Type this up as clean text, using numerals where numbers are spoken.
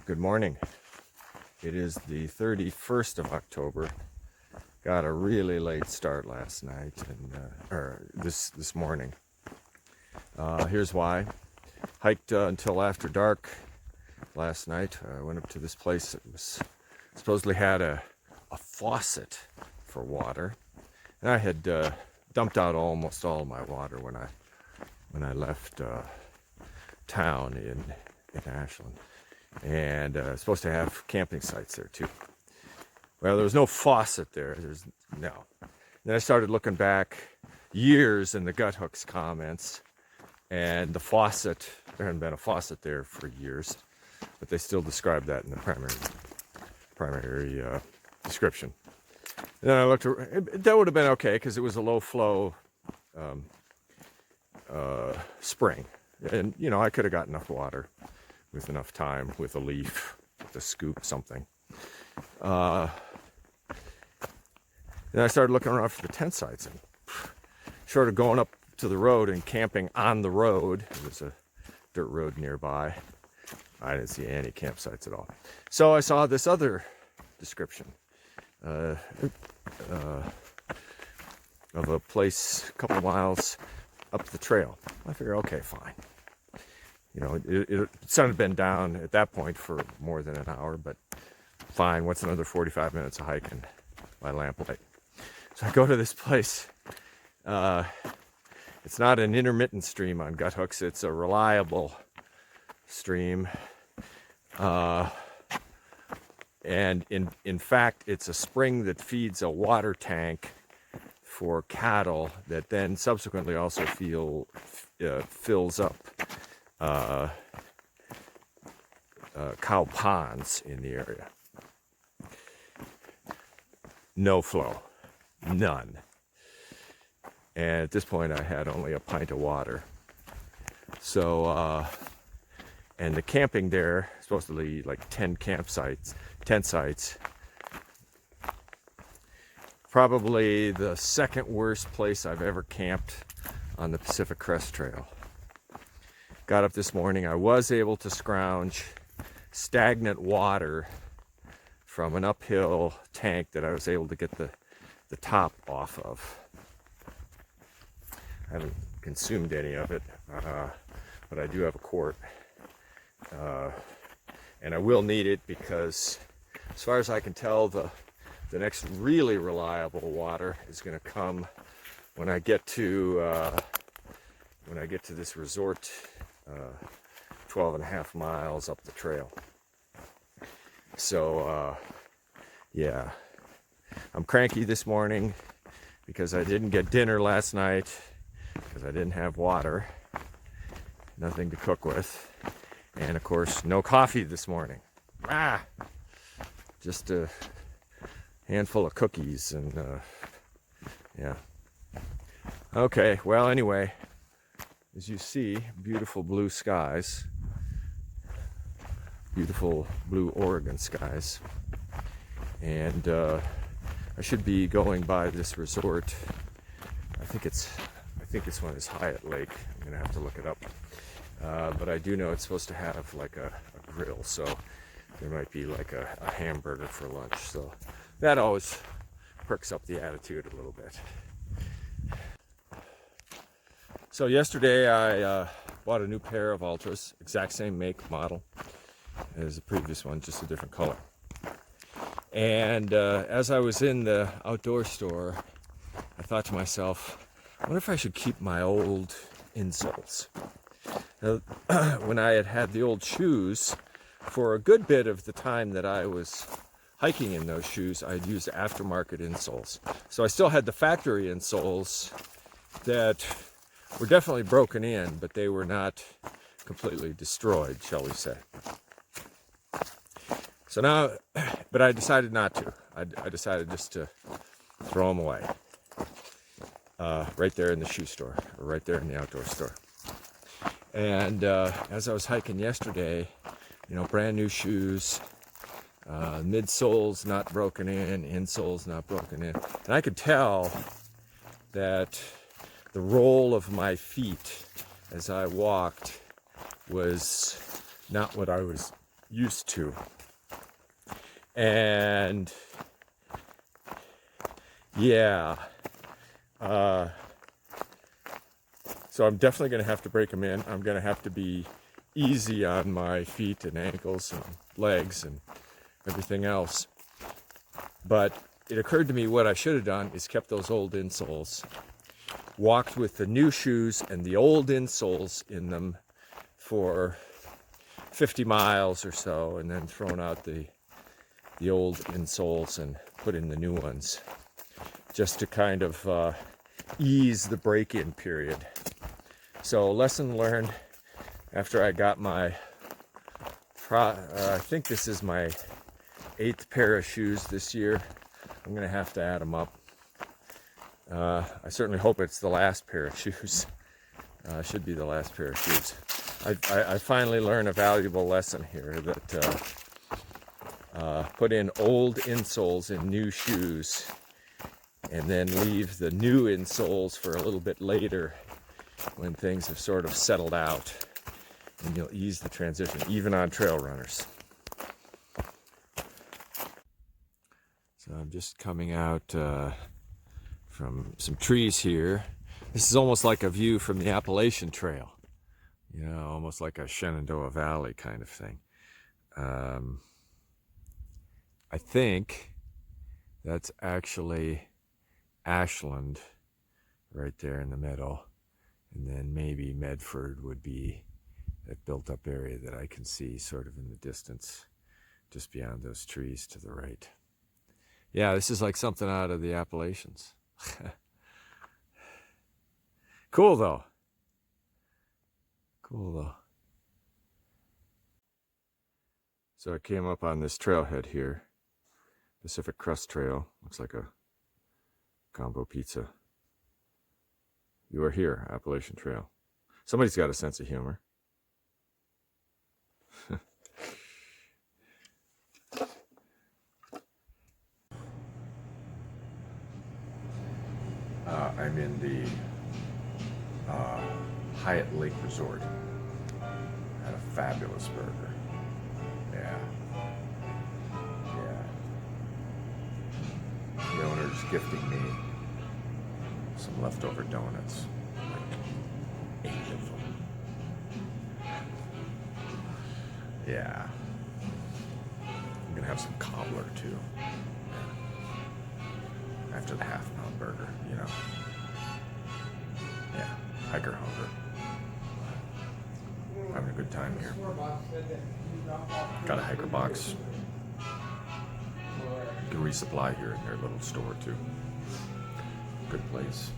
Good morning. It is the 31st of October. Got a really late start last night or this morning. Here's why. Hiked until after dark last night. I went up to this place that was supposedly had a faucet for water, and I had dumped out almost all my water when I left town in Ashland. And supposed to have camping sites there too. Well, there was no faucet there. No. Then I started looking back years in the Gut Hooks comments, and the faucet, there hadn't been a faucet there for years, but they still described that in the primary description. And then I looked, that would have been okay because it was a low flow spring, and you know I could have got enough water with enough time, with a leaf, with a scoop, something. Then I started looking around for the tent sites, and short of going up to the road and camping on the road, there was a dirt road nearby, I didn't see any campsites at all. So I saw this other description of a place a couple miles up the trail. I figured, okay, fine. You know, the sun had been down at that point for more than an hour, but fine, what's another 45 minutes of hiking by lamplight? So I go to this place. It's not an intermittent stream on Gut Hooks, it's a reliable stream. And in fact, it's a spring that feeds a water tank for cattle that then subsequently also fills up cow ponds in the area. No flow, none. And at this point I had only a pint of water. So, and the camping there, supposedly like 10 tent sites, probably the second worst place I've ever camped on the Pacific Crest Trail. Got up this morning, I was able to scrounge stagnant water from an uphill tank that I was able to get the top off of. I haven't consumed any of it, but I do have a quart. And I will need it because, as far as I can tell, the next really reliable water is going to come when I get to this resort 12 and a half miles up the trail. So yeah, I'm cranky this morning because I didn't get dinner last night because I didn't have water, nothing to cook with, and of course no coffee this morning. Just a handful of cookies and yeah. Okay, well, anyway, as you see, beautiful blue skies, beautiful blue Oregon skies, and I should be going by this resort. I think it's one of this Hyatt Lake. I'm gonna have to look it up, but I do know it's supposed to have like a grill, so there might be like a hamburger for lunch. So that always perks up the attitude a little bit. So yesterday I bought a new pair of Ultras, exact same make, model as the previous one, just a different color. And as I was in the outdoor store, I thought to myself, I wonder if I should keep my old insoles. Now, when I had the old shoes, for a good bit of the time that I was hiking in those shoes, I'd used aftermarket insoles. So I still had the factory insoles that were definitely broken in, but they were not completely destroyed, shall we say. So now, but I decided not to. I decided just to throw them away. Right there in the shoe store, or right there in the outdoor store. And as I was hiking yesterday, you know, brand new shoes, midsoles not broken in, insoles not broken in. And I could tell that the roll of my feet as I walked was not what I was used to. And yeah, so I'm definitely going to have to break them in. I'm going to have to be easy on my feet and ankles and legs and everything else. But it occurred to me what I should have done is kept those old insoles, walked with the new shoes and the old insoles in them for 50 miles or so, and then thrown out the old insoles and put in the new ones, just to kind of ease the break-in period. So lesson learned after I got my, I think this is my 8th pair of shoes this year. I'm going to have to add them up. I certainly hope it's the last pair of shoes. Should be the last pair of shoes. I finally learned a valuable lesson here that put in old insoles in new shoes and then leave the new insoles for a little bit later when things have sort of settled out, and you'll ease the transition, even on trail runners. So I'm just coming out from some trees here. This is almost like a view from the Appalachian Trail, you know, almost like a Shenandoah Valley kind of thing. I think that's actually Ashland right there in the middle, and then maybe Medford would be that built-up area that I can see sort of in the distance, just beyond those trees to the right. Yeah, this is like something out of the Appalachians. Cool though. Cool though. So I came up on this trailhead here, Pacific Crust Trail. Looks like a combo pizza. You are here, Appalachian Trail. Somebody's got a sense of humor. I'm in the Hyatt Lake Resort. Had a fabulous burger. Yeah. The owner's gifting me some leftover donuts, like 8 of them. Yeah. I'm gonna have some Cobbler too. Yeah. After the half-pound burger, you know. Yeah, hiker hunger. Having a good time here. Got a hiker box. You can resupply here in their little store too. Good place.